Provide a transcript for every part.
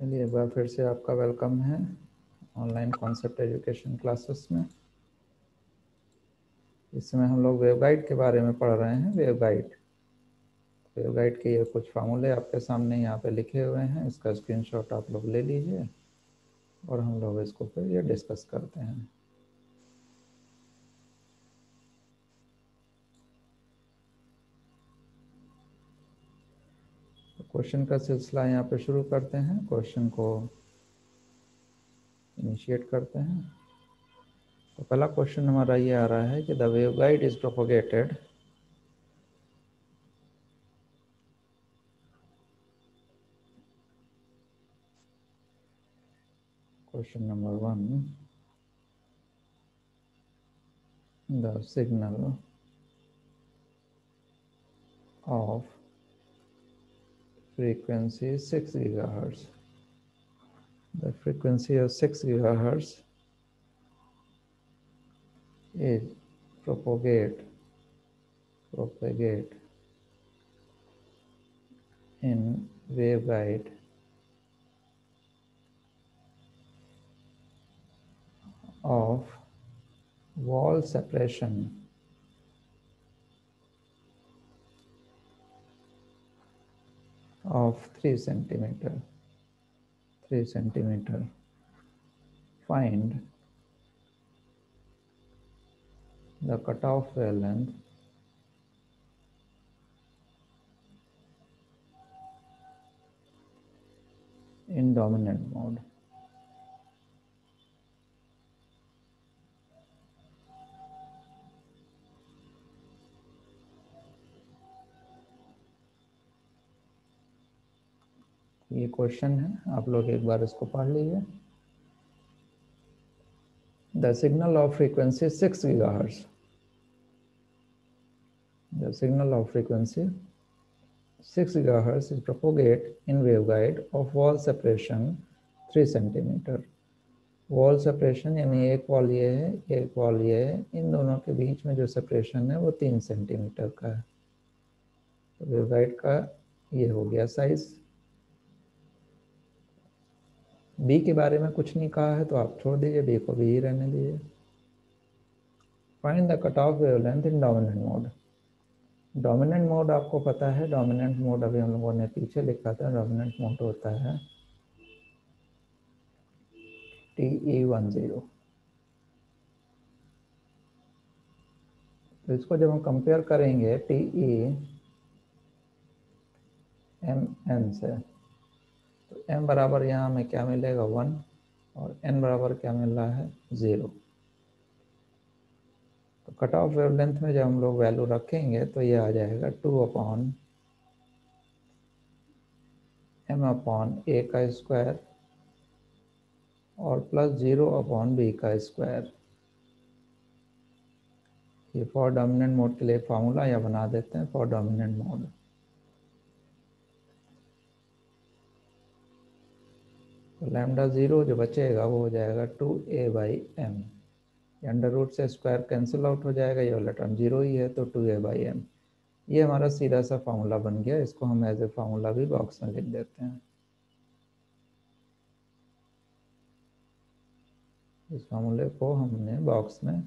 चलिए, एक बार फिर से आपका वेलकम है ऑनलाइन कॉन्सेप्ट एजुकेशन क्लासेस में। इसमें हम लोग वेवगाइड के बारे में पढ़ रहे हैं। वेवगाइड के ये कुछ फार्मूले आपके सामने यहाँ पे लिखे हुए हैं। इसका स्क्रीनशॉट आप लोग ले लीजिए और हम लोग इसको फिर ये डिस्कस करते हैं। तो क्वेश्चन का सिलसिला यहाँ पे शुरू करते हैं। क्वेश्चन को इनिशिएट करते हैं। तो पहला क्वेश्चन हमारा ये आ रहा है कि the waveguide is propagated question number 1, the signal of frequency 6 gigahertz. The frequency of 6 gigahertz is propagate in waveguide of wall separation of 3 centimeter. Find the cutoff wavelength in dominant mode. ये question है, आप लोग एक बार इसको पढ़ लीजिए। The signal of frequency 6 gigahertz. The signal of frequency 6 gigahertz is propagate in waveguide of wall separation 3 centimeter. Wall separation यानी एक वॉल ये है, एक वॉल ये है, इन दोनों के बीच में जो सेपरेशन है वो 3 सेंटीमीटर का है। तो वेवगाइड का ये हो गया साइज। बी के बारे में कुछ नहीं कहा है तो आप छोड़ दीजिए, बी को भी ही रहने दीजिए। Find the cut off wavelength in dominant mode. Dominant mode आपको पता है, डोमिनेंट मोड अभी हम लोगों ने पीछे लिखा था। डोमिनेंट मोड होता है TE10। तो इसको जब हम कंपेयर करेंगे TE-MN से, तो m बराबर यहाँ हमें क्या मिलेगा 1 और n बराबर क्या मिल रहा है 0। तो कट ऑफ वेवलेंथ में जब हम लोग वैल्यू रखेंगे तो ये आ जाएगा 2/m/a का स्क्वायर और प्लस 0/b का स्क्वायर। ये फॉर डोमिनेंट मोड के लिए फार्मूला या बना देते हैं फॉर डोमिनेंट मोड। तो लैम्डा 0 जो बचेगा वो हो जाएगा 2a/m। अंडर रूट से स्क्वायर कैंसिल आउट हो जाएगा, ये वाला टर्म 0 ही है तो 2a/m। ये हमारा सीधा सा फार्मूला बन गया। इसको हम एज ए फार्मूला भी बॉक्स में लिख देते हैं। इस फार्मूले को हमने बॉक्स में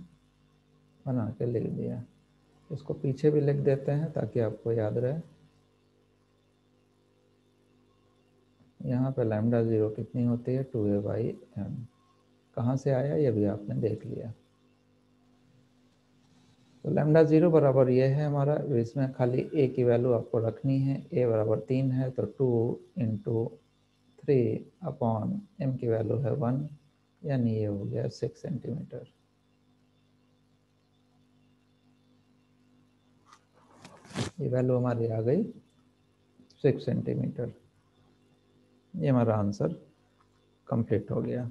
बना के लिख दिया। इसको पीछे भी लिख देते हैं ताकि आपको याद रहे। यहाँ पे लैम्डा 0 कितनी होती है 2a/m। कहाँ से आया ये भी आपने देख लिया। तो लैम्डा 0 बराबर ये है हमारा। इसमें खाली a की वैल्यू आपको रखनी है। a बराबर 3 है तो 2 इंटू 3/m की वैल्यू है 1, यानी ये हो गया 6 सेंटीमीटर। ये वैल्यू हमारी आ गई 6 सेंटीमीटर। ये हमारा आंसर कंप्लीट हो गया।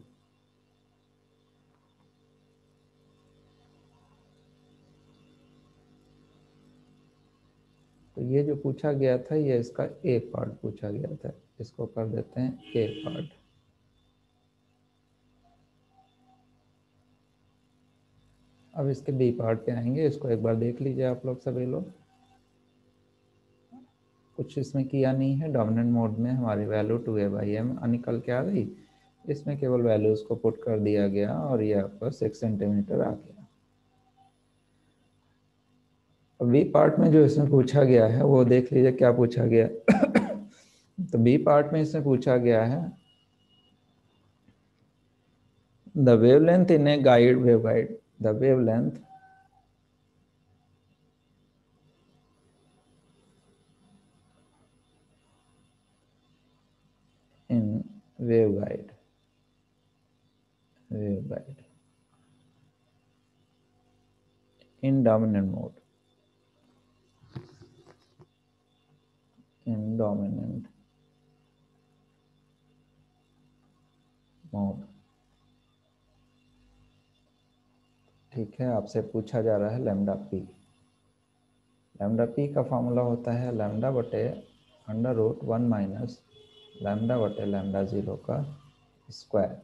तो ये जो पूछा गया था ये इसका ए पार्ट पूछा गया था। इसको कर देते हैं ए पार्ट। अब इसके बी पार्ट पे आएंगे। इसको एक बार देख लीजिए आप लोग सभी लोग। कुछ इसमें किया नहीं है। डोमिनेंट मोड में हमारी वैल्यू 2a/m निकल के आ गई, इसमें केवल वैल्यूज को पुट कर दिया गया और ये आपका 6 सेंटीमीटर आ गया। अब बी पार्ट में जो इसमें पूछा गया है वो देख लीजिए क्या पूछा गया। तो बी पार्ट में इसमें पूछा गया है the wavelength in a guide waveguide, the wavelength in waveguide in dominant mode, in dominant mode। ठीक है, आपसे पूछा जा रहा है लैम्डा पी। लैम्डा पी का फॉर्मूला होता है लैम्डा बटे √1 माइनस लैम्डा बटे लैम्डा ज़ीरो का स्क्वायर।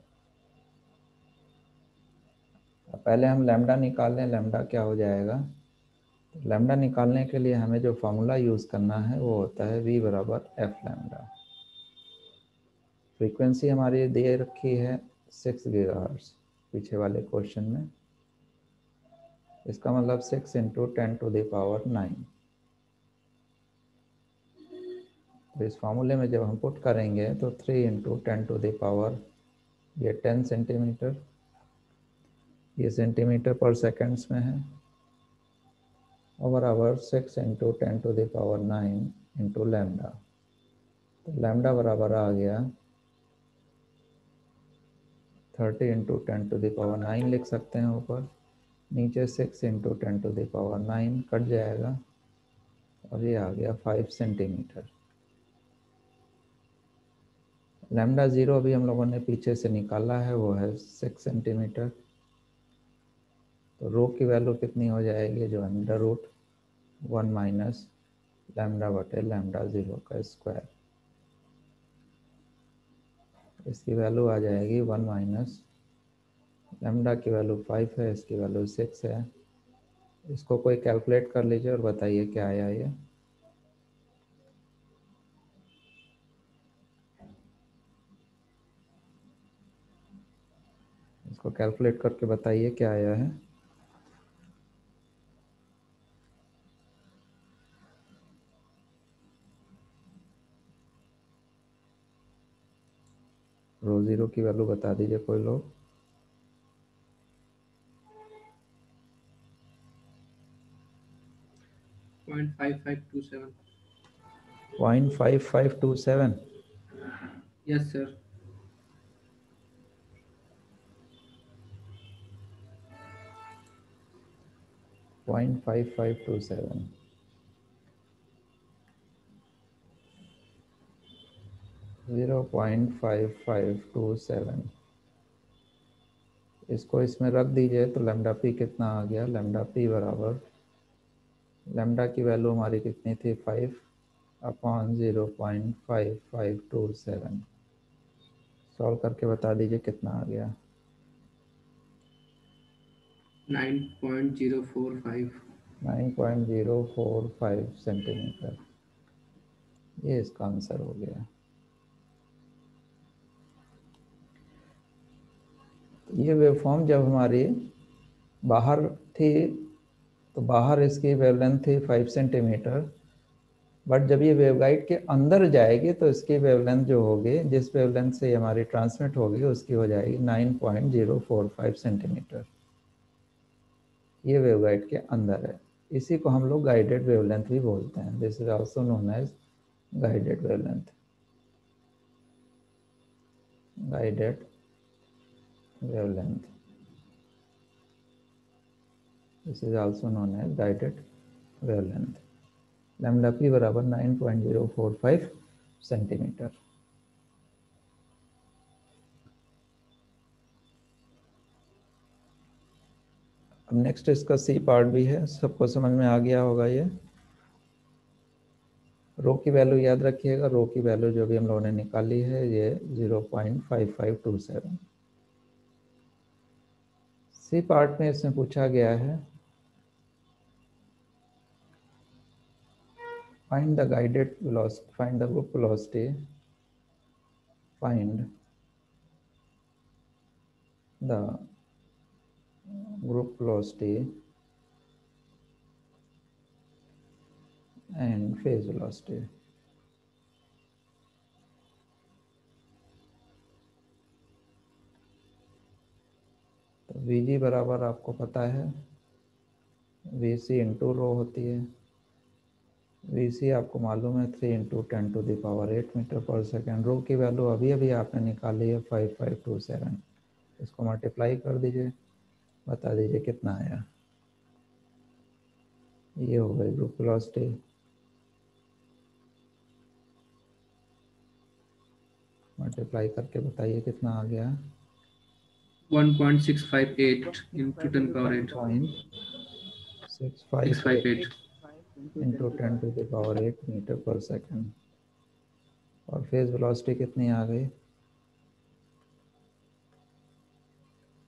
पहले हम लैम्डा निकाल लें, लैम्डा क्या हो जाएगा। लैम्डा निकालने के लिए हमें जो फार्मूला यूज़ करना है वो होता है v बराबर एफ लैम्डा। फ्रीक्वेंसी हमारी दे रखी है 6 गीगाहर्ट्ज़ पीछे वाले क्वेश्चन में, इसका मतलब 6 इंटू 10⁹। तो इस फार्मूले में जब हम पुट करेंगे तो 3 इंटू 10⁻, ये 10 सेंटीमीटर, ये सेंटीमीटर पर सेकेंड्स में है, और बराबर 6 इंटू 10⁹ इंटू लैम्डा। तो लैम्डा बराबर आ गया 30 इंटू 10⁹ लिख सकते हैं ऊपर, नीचे 6 इंटू 10⁹ कट जाएगा और ये आ गया 5 सेंटीमीटर। लैम्डा ज़ीरो अभी हम लोगों ने पीछे से निकाला है, वो है 6 सेंटीमीटर। तो रो की वैल्यू कितनी हो जाएगी, जो √1 माइनस लैम्डा बटे लैम्डा ज़ीरो का स्क्वायर। इसकी वैल्यू आ जाएगी 1 माइनस लैम्डा की वैल्यू 5 है, इसकी वैल्यू 6 है। इसको कोई कैलकुलेट कर लीजिए और बताइए क्या आया ये। इसको कैलकुलेट करके बताइए क्या आया है। रो ज़ीरो की वैल्यू बता दीजिए कोई लोग। 0.5527। 0.5527। Yes sir. 0.5527। 0.5527। इसको इसमें रख दीजिए तो लैम्डा पी कितना आ गया। लैम्डा पी बराबर, लैम्डा की वैल्यू हमारी कितनी थी 5/0.5527। सॉल्व करके बता दीजिए कितना आ गया। 9.045। 9.045 सेंटीमीटर, ये इसका आंसर हो गया। ये वेवफॉर्म जब हमारी बाहर थी तो बाहर इसकी वेवलेंथ थी 5 सेंटीमीटर, बट जब ये वेवगाइड के अंदर जाएगी तो इसकी वेवलेंथ जो होगी, जिस वेवलेंथ से ये हमारी ट्रांसमिट होगी, उसकी हो जाएगी 9.045 सेंटीमीटर। ये वेवगाइड के अंदर है, इसी को हम लोग गाइडेड वेवलेंथ भी बोलते हैं। This is also known as guided wavelength, guided wavelength. This is also known as guided wavelength. Lambda P बराबर 9.045 सेंटीमीटर। अब नेक्स्ट इसका सी पार्ट भी है, सबको समझ में आ गया होगा। ये रो की वैल्यू याद रखिएगा, रो की वैल्यू जो भी हम लोगों ने निकाली है ये 0.5527। सी पार्ट में इसमें पूछा गया है Find the guided velocity, find the group velocity, find the group velocity and phase velocity. तो Vg बराबर आपको पता है Vc इंटू रो होती है। Vc आपको मालूम है 3 इंटू 10⁸ मीटर पर सेकेंड। रो की वैल्यू अभी अभी आपने निकाली है 5527। इसको मल्टीप्लाई कर दीजिए, बता दीजिए कितना आया। ये हो गई ग्रुप वेलोसिटी। मल्टीप्लाई करके बताइए कितना आ गया। 1.658 into 10⁸ 1.658 into 10⁸ metre per second. और फेज वेलोसिटी कितनी आ गई?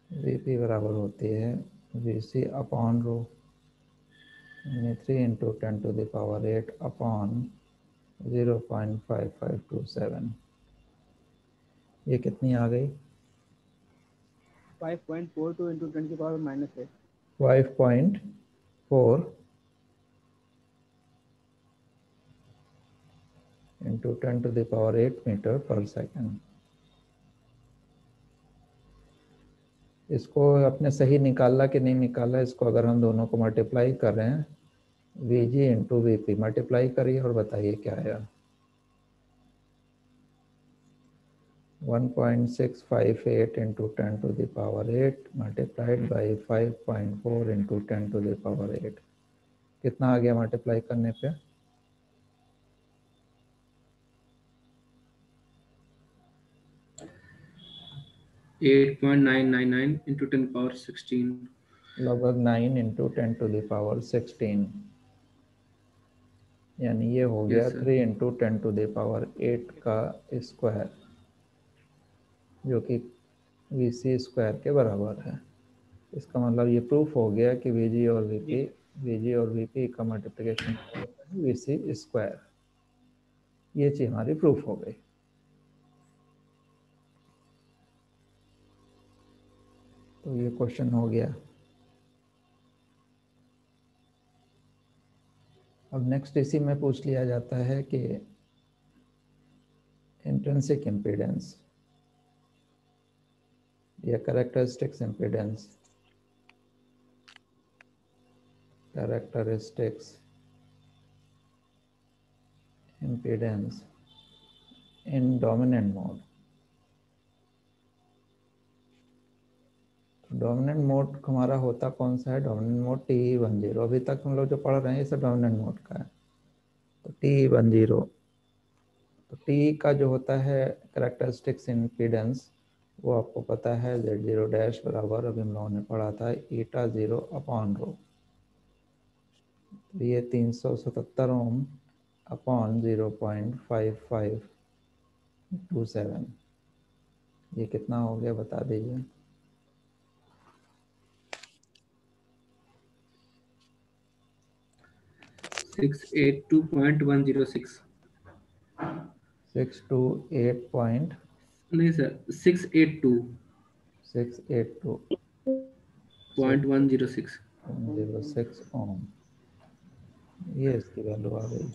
Vp बराबर होती है Vc upon rho, 3 into 10⁸ upon 0.5527। ये कितनी आ गई? 5.42 into 10⁻⁻8। 5.4 into 10⁸ metre per second. इसको आपने सही निकाला कि नहीं निकाला, इसको अगर हम दोनों को मल्टीप्लाई कर रहे हैं Vg इंटू Vp, मल्टीप्लाई करिए और बताइए क्या आया। 1.658 इंटू 10⁸ मल्टीप्लाइड बाई 5.4 इंटू 10⁸। कितना आ गया मल्टीप्लाई करने पे? 8.999 into 10⁻16। लगभग 9 इंटू 10⁻16, यानी ये हो गया Yes, sir. 3 इंटू 10⁸ का स्क्वायर, जो कि Vc स्क्वायर के बराबर है। इसका मतलब ये प्रूफ हो गया कि Vg और Vp का मल्टीप्लिकेशन Vc स्क्वायर। ये चीज हमारी प्रूफ हो गई। तो ये क्वेश्चन हो गया। अब नेक्स्ट इसी में पूछ लिया जाता है कि इंट्रिंसिक इम्पीडेंस या कैरेक्टरिस्टिक्स इम्पीडेंस, कैरेक्टरिस्टिक्स इम्पीडेंस इन डोमिनेंट मोड। डोमिनेंट मोड हमारा होता कौन सा है? Dominant mode TE10। अभी तक हम लोग जो पढ़ रहे हैं ये सब डोमिनेंट मोड का है। तो TE10, तो टी का जो होता है कैरेक्टरिस्टिक्स इम्पीडेंस, वो आपको पता है Z0 डैश बराबर, अभी हम लोगों ने पढ़ा था ईटा 0 अपॉन रो। ये 377 ओम अपॉन 0.5527। ये कितना हो गया बता दीजिए। 682.106। 628.682 नहीं सर, 682.106। 6 ओम, ये इसकी वैल्यू आ गई।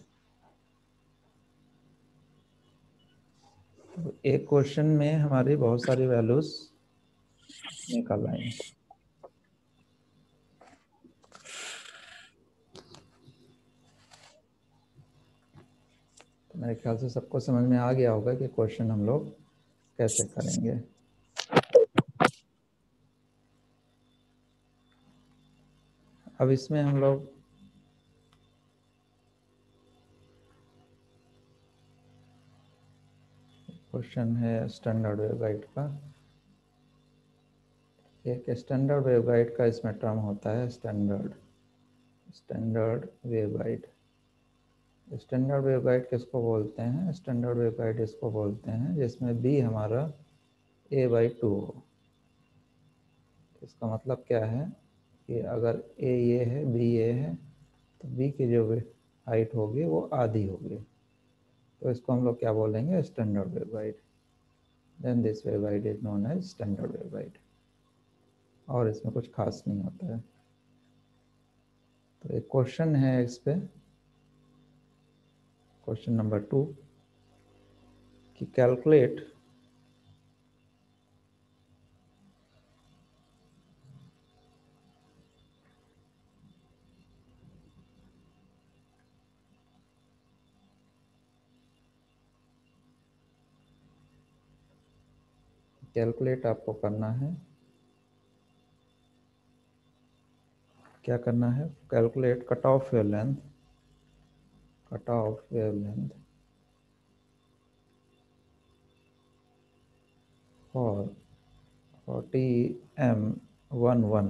तो एक क्वेश्चन में हमारी बहुत सारी वैल्यूज निकल आई। तो मेरे ख्याल से सबको समझ में आ गया होगा कि क्वेश्चन हम लोग कैसे करेंगे। अब इसमें हम लोग क्वेश्चन है स्टैंडर्ड वेवगाइड का। एक स्टैंडर्ड वेवगाइड का इसमें टर्म होता है स्टैंडर्ड वेवगाइड। स्टैंडर्ड वेवगाइड किसको बोलते हैं? स्टैंडर्ड वेवगाइड इसको बोलते हैं जिसमें b हमारा a/2 हो। इसका मतलब क्या है कि अगर a ये है b ये है, तो b की जो हाइट होगी वो आधी होगी, तो इसको हम लोग क्या बोलेंगे, standard waveguide. Then this waveguide is known as standard waveguide, और इसमें कुछ खास नहीं होता है। तो एक क्वेश्चन है इस पे, क्वेश्चन नंबर 2 कि कैलकुलेट कैलकुलेट आपको करना है, क्या करना है, calculate cut off wavelength, cut off wavelength for TM11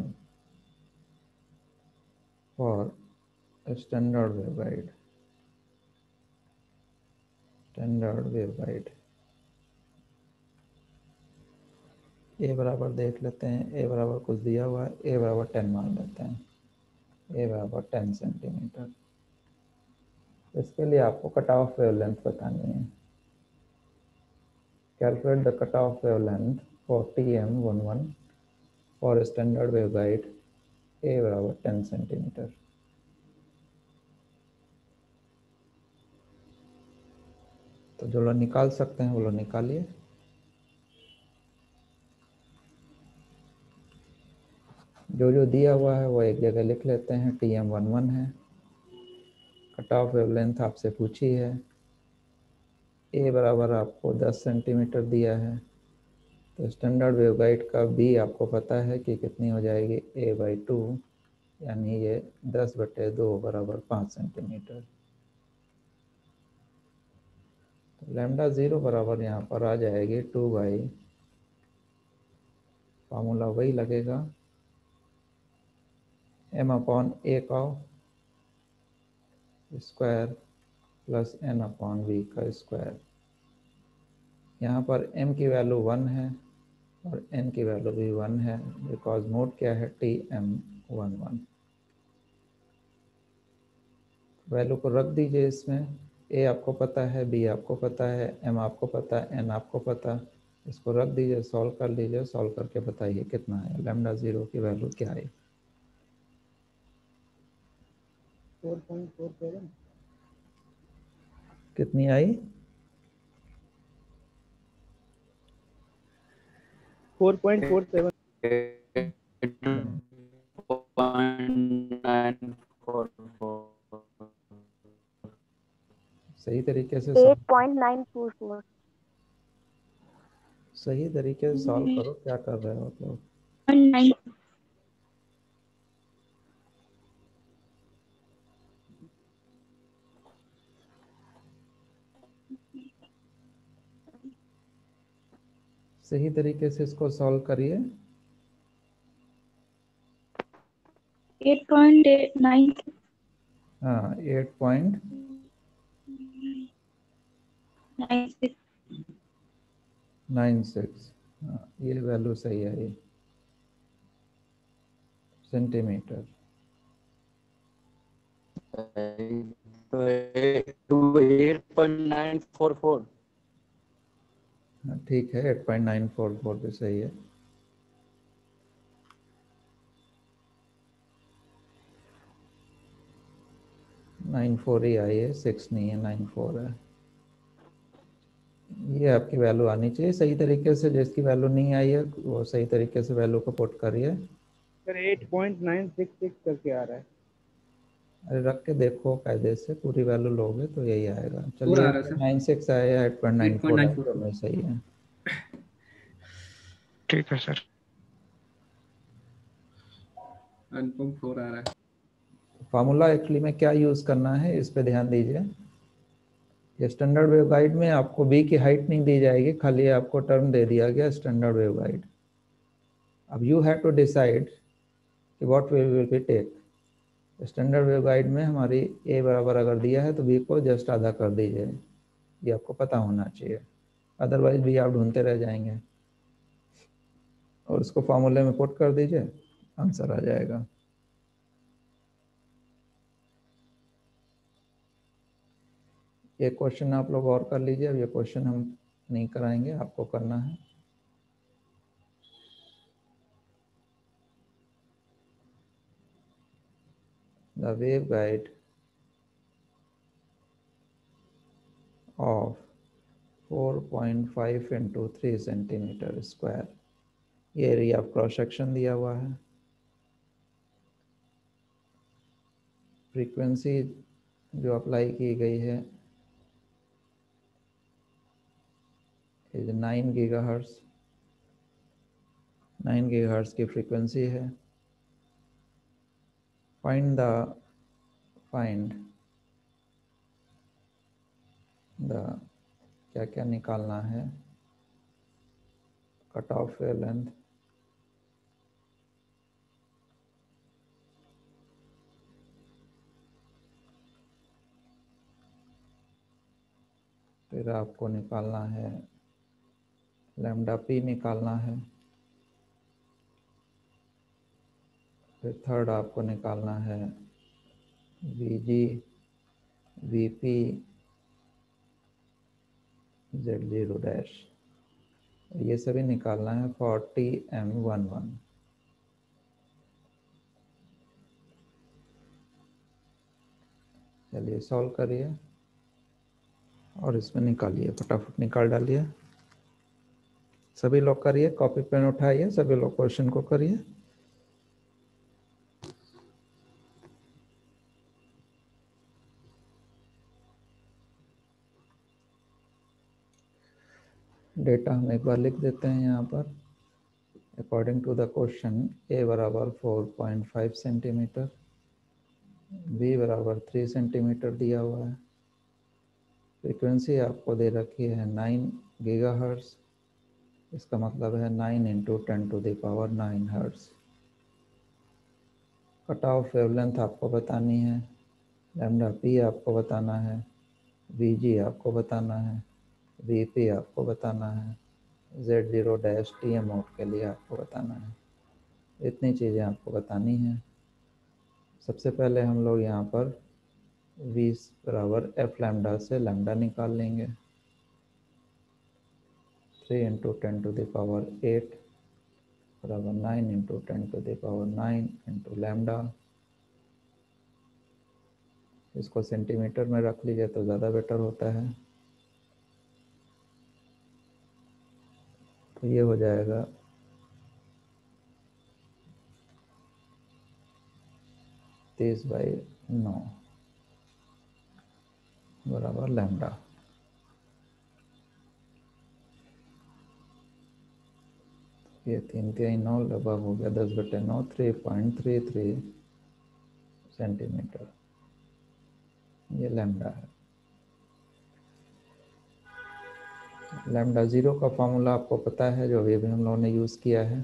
for standard waveguide, standard waveguide। ए बराबर देख लेते हैं, ए बराबर कुछ दिया हुआ है, ए बराबर 10 मान लेते हैं, ए बराबर 10 सेंटीमीटर। इसके लिए आपको कट ऑफ वेवलेंथ बतानी है। Calculate the cut off wavelength for TM11 for standard waveguide, A बराबर 10 सेंटीमीटर। तो जो लोग निकाल सकते हैं वो लोग निकालिए। जो जो दिया हुआ है वो एक जगह लिख लेते हैं। TM11 है, कट ऑफ वेवलेंथ आपसे पूछी है, ए बराबर आपको 10 सेंटीमीटर दिया है, तो स्टैंडर्ड वेवगाइड का बी आपको पता है कि कितनी हो जाएगी, a/2, यानी ये 10/2 बराबर 5 सेंटीमीटर। तो लैम्डा 0 बराबर यहाँ पर आ जाएगी 2/, फार्मूला वही लगेगा, m/a का स्क्वायर प्लस n/v का स्क्वायर। यहाँ पर m की वैल्यू 1 है और n की वैल्यू भी 1 है, बिकॉज मोड क्या है, TM11। वैल्यू को रख दीजिए इसमें, a आपको पता है, b आपको पता है, m आपको पता है, n आपको पता, इसको रख दीजिए, सॉल्व कर लीजिए, सॉल्व करके बताइए कितना है, लैम्डा 0 की वैल्यू क्या है। 4.47। कितनी आई, 4.47। 8.944। सही तरीके से 8.944। सही तरीके से सॉल्व करो, क्या कर रहे हो आप लोग। 9 सही तरीके से इसको सॉल्व करिए। 8.9 हाँ 8.96, हाँ ये वैल्यू सही है, ये सेंटीमीटर। तो 8.944। हाँ ठीक है, 8.944 भी सही है। नाइन फोर ही आई है, 6 नहीं है, 94 है। ये आपकी वैल्यू आनी चाहिए सही तरीके से, जिसकी वैल्यू नहीं आई है वो सही तरीके से वैल्यू को पुट करिए। सर 8.966 करके आ रहा है। अरे रख के देखो कायदे से, पूरी वैल्यू लोगे तो यही आएगा। और चलिए आ रहा है सर, 96 आया, 8.94 आया, 8.944। दोनों सही है। ठीक है सर। 1.4 आ रहा है। फार्मूला एक्चुअली में क्या यूज़ करना है इस पे ध्यान दीजिए। ये स्टैंडर्ड वेवगाइड में आपको बी की हाइट नहीं दी जाएगी, खाली आपको टर्म दे दिया गया स्टैंडर्ड वेवगाइड। अब यू हैव टू डिसाइड कि what we will be tech. Standard waveguide में हमारी ए बराबर अगर दिया है तो बी को जस्ट आधा कर दीजिए, ये आपको पता होना चाहिए, अदरवाइज भी आप ढूंढते रह जाएंगे। और उसको फार्मूले में पुट कर दीजिए, आंसर आ जाएगा। ये क्वेश्चन आप लोग और कर लीजिए, अब ये क्वेश्चन हम नहीं कराएंगे, आपको करना है। The waveguide of 4.5 into 3 centimetre square, ये एरिया ऑफ क्रॉस सेक्शन दिया हुआ है। फ्रीक्वेंसी जो अप्लाई की गई है इज 9 गीगाहर्ट्ज, 9 गीगाहर्ट्ज की फ्रीक्वेंसी है। फाइंड द क्या क्या निकालना है, कट ऑफ वेवलेंथ, फिर आपको निकालना है लैम्डा पी निकालना है, फिर थर्ड आपको निकालना है we ji, V P, Z0 dash, ये सभी निकालना है 40M11। चलिए सॉल्व करिए और इसमें निकालिए, फटाफट निकाल डालिए। सभी लोग करिए, कॉपी पेन उठाइए, सभी लोग क्वेश्चन को करिए। डेटा हम एक बार लिख देते हैं यहाँ पर। अकॉर्डिंग टू द क्वेश्चन, ए बराबर 4.5 सेंटीमीटर, बी बराबर 3 सेंटीमीटर दिया हुआ है। फ्रीक्वेंसी आपको दे रखी है 9 गीगाहर्ट्ज, इसका मतलब है 9 into 10⁻⁹ hertz. Cut off wavelength आपको बतानी है, लैम्डा पी आपको बताना है, वी जी आपको बताना है, वी पी आपको बताना है, Z0 dash T am out के लिए आपको बताना है। इतनी चीज़ें आपको बतानी हैं। सबसे पहले हम लोग यहाँ पर V बराबर एफ लैम्डा से लैम्डा निकाल लेंगे। 3 इंटू 10⁸ बराबर 9 इंटू 10⁹ इंटू लैम्डा। इसको सेंटीमीटर में रख लीजिए तो ज़्यादा बेटर होता है। तो ये हो जाएगा 30/9 बराबर लैम्डा। ये 3×3 = 9 लगभग हो गया 10/9, 3.33 सेंटीमीटर, ये लैम्डा है। लैम्डा ज़ीरो का फॉर्मूला आपको पता है, जो अभी हम लोगों ने यूज़ किया है।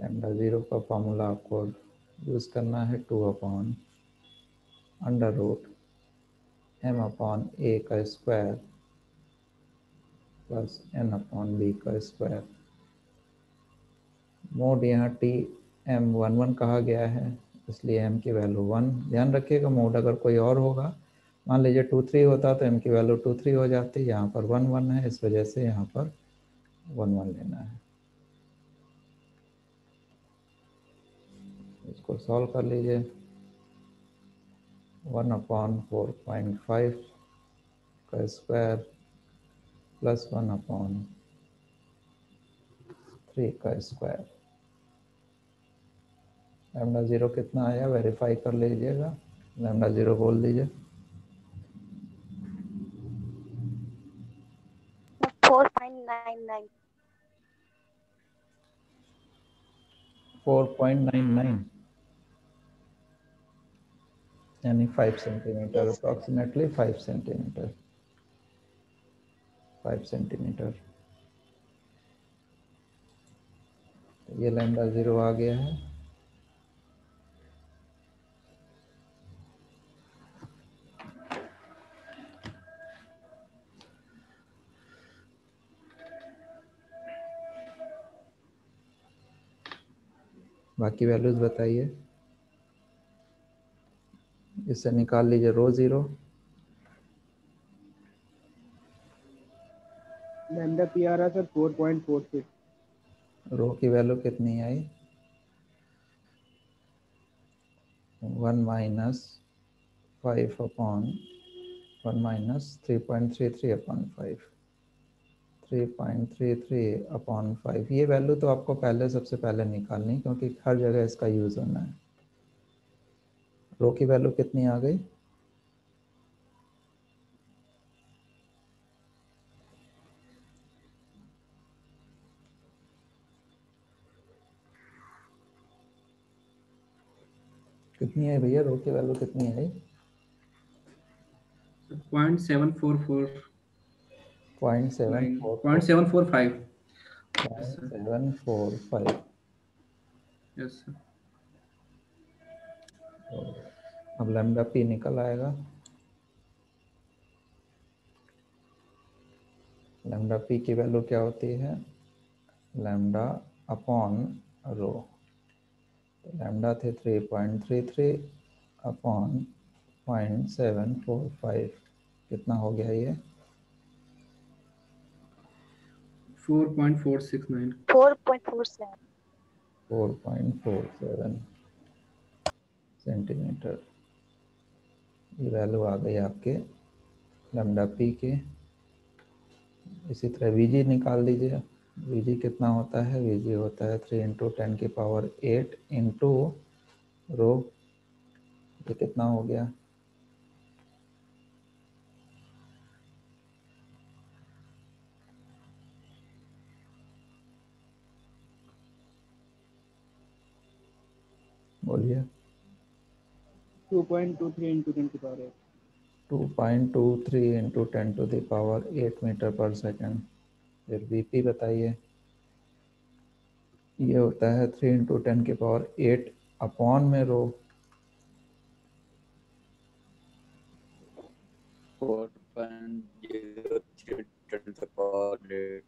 लैम्डा ज़ीरो का फॉर्मूला आपको यूज़ करना है 2/√m/a का स्क्वायर प्लस n/b का स्क्वायर। मोड यहाँ Tm11 कहा गया है, इसलिए m की वैल्यू 1। ध्यान रखिएगा, मोड अगर कोई और होगा, मान लीजिए 2 3 होता तो m की वैल्यू 2 3 हो जाती। यहाँ पर 1 1 है, इस वजह से यहाँ पर 1 1 लेना है। इसको सॉल्व कर लीजिए। 1/4.5 का स्क्वायर प्लस 1/3 का स्क्वायर। लैम्डा ज़ीरो कितना आया वेरीफाई कर लीजिएगा। लैम्डा ज़ीरो बोल दीजिए। 4.99। 4.99 यानी 5 centimetre, Yes, sir. Approximately 5 centimetre, 5 centimetre. ये लैम्डा ज़ीरो आ गया है। बाकी वैल्यूज बताइए। इससे निकाल लीजिए रो ज़ीरो। लैम्डा पी आ रहा है सर 4.46। रो की वैल्यू कितनी आई? 1 minus 5 upon 1 minus 3.33 upon 5, 3.33 upon 5। ये वैल्यू तो आपको पहले सबसे पहले निकालनी, क्योंकि हर जगह इसका यूज़ होना है। रो की वैल्यू कितनी आ गई? कितनी है भैया, रो की वैल्यू कितनी है? 0.744 0.744 0.745। Yes, sir. 0.745। Yes, sir. अब लैम्डा पी निकल आएगा। लैम्डा पी की वैल्यू क्या होती है? Lambda upon rho. लैम्डा थे 3.33 अपॉन 0.745। कितना हो गया ये? 4.469। 4.47. 4.47 सेंटीमीटर। ये वैल्यू आ गई आपके लैम्डा पी के। इसी तरह वीजी निकाल दीजिए। वीजी कितना होता है? वीजी होता है 3 इंटू 10⁸ इंटू रो। ये कितना हो गया? बोलिए। 2.23 into 10⁸। 2.23 into 10⁸ metre per second. फिर वीपी बताइए। ये होता है 3 इंटू 10⁸ अपॉन में रो। 4.03 to the power 8.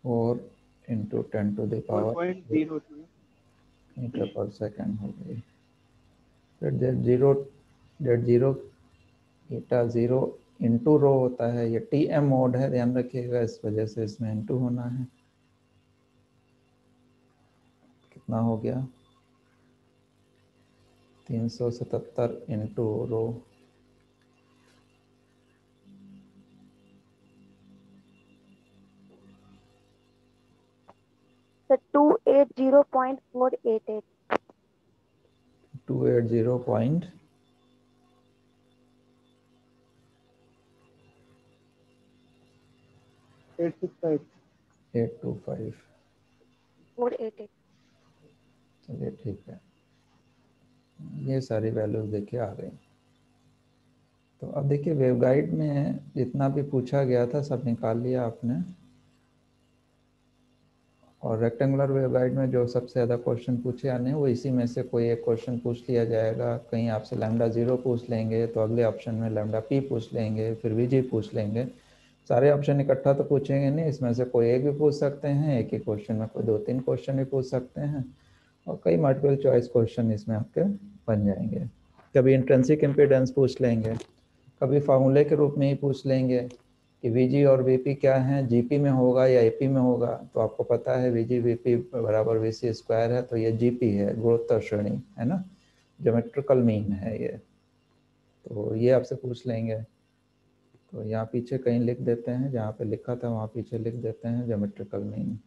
4 into 10⁻⁸ 4.03। Metre per second हो गई। फिर Z zero eta zero into रो होता है। ये टीएम मोड है, ध्यान रखिएगा, इस वजह से इसमें इंटू होना है। कितना हो गया? 377 इंटू रो। So 280.488. 280.825। 865। 488. चलिए ठीक है, ये सारी वैल्यूज देखिए आ गई। तो अब देखिए वेवगाइड में जितना भी पूछा गया था सब निकाल लिया आपने। और रेक्टेंगुलर वेवगाइड में जो सबसे ज़्यादा क्वेश्चन पूछे आने वो इसी में से कोई एक क्वेश्चन पूछ लिया जाएगा। कहीं आपसे लैम्डा ज़ीरो पूछ लेंगे तो अगले ऑप्शन में लैम्डा पी पूछ लेंगे, फिर वीजी पूछ लेंगे। सारे ऑप्शन इकट्ठा तो पूछेंगे नहीं, इसमें से कोई एक भी पूछ सकते हैं। एक ही क्वेश्चन में कोई 2-3 क्वेश्चन भी पूछ सकते हैं, और कई मल्टीपल चॉइस क्वेश्चन इसमें आपके बन जाएंगे। कभी इंट्रिंसिक इम्पीडेंस पूछ लेंगे, कभी फार्मूले के रूप में ही पूछ लेंगे कि वीजी और वीपी क्या है, जीपी में होगा या एपी में होगा। तो आपको पता है वीजी वीपी बराबर वीसी स्क्वायर है, तो ये जीपी है, गुणोत्तर श्रेणी है ना, ज्योमेट्रिकल मीन है ये। तो ये आपसे पूछ लेंगे। तो यहाँ पीछे कहीं लिख देते हैं, जहाँ पे लिखा था वहाँ पीछे लिख देते हैं ज्योमेट्रिकल मीन।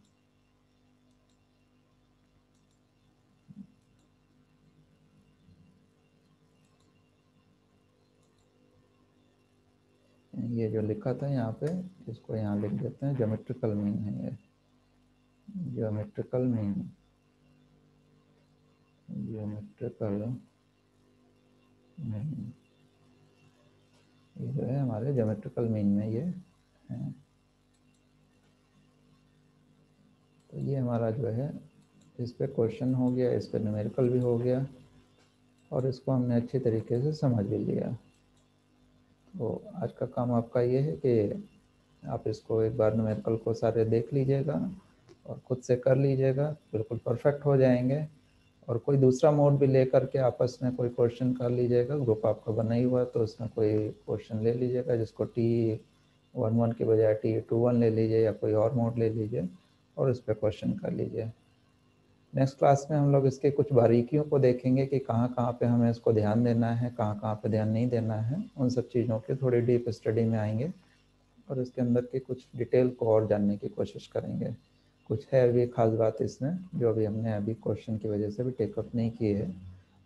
ये जो लिखा था यहाँ पे, इसको यहाँ लिख देते हैं, ज्योमेट्रिकल मीन है ये, ज्योमेट्रिकल मीन, ज्योमेट्रिकल मीन। ये जो है हमारे ज्योमेट्रिकल मीन में ये है। तो ये हमारा जो है इस पे क्वेश्चन हो गया, इस पे न्यूमेरिकल भी हो गया, और इसको हमने अच्छी तरीके से समझ भी लिया। तो आज का काम आपका ये है कि आप इसको एक बार न्यूमेरिकल को सारे देख लीजिएगा और खुद से कर लीजिएगा, बिल्कुल परफेक्ट हो जाएंगे। और कोई दूसरा मोड भी ले करके आपस में कोई क्वेश्चन कर लीजिएगा, ग्रुप आपका बना ही हुआ है तो उसमें कोई क्वेश्चन ले लीजिएगा, जिसको T11 की बजाय T21 ले लीजिए या कोई और मोड ले लीजिए और उस पर क्वेश्चन कर लीजिए। नेक्स्ट क्लास में हम लोग इसके कुछ बारीकियों को देखेंगे कि कहाँ कहाँ पे हमें इसको ध्यान देना है, कहाँ कहाँ पे ध्यान नहीं देना है, उन सब चीज़ों की थोड़ी डीप स्टडी में आएंगे और इसके अंदर की कुछ डिटेल को और जानने की कोशिश करेंगे। कुछ है अभी खास बात इसमें जो अभी हमने अभी क्वेश्चन की वजह से भी टेकअप नहीं की है,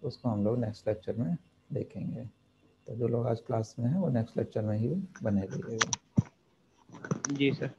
उसको हम लोग नेक्स्ट लेक्चर में देखेंगे। तो जो लोग आज क्लास में हैं वो नेक्स्ट लेक्चर में ही बने रहिएगा। जी सर।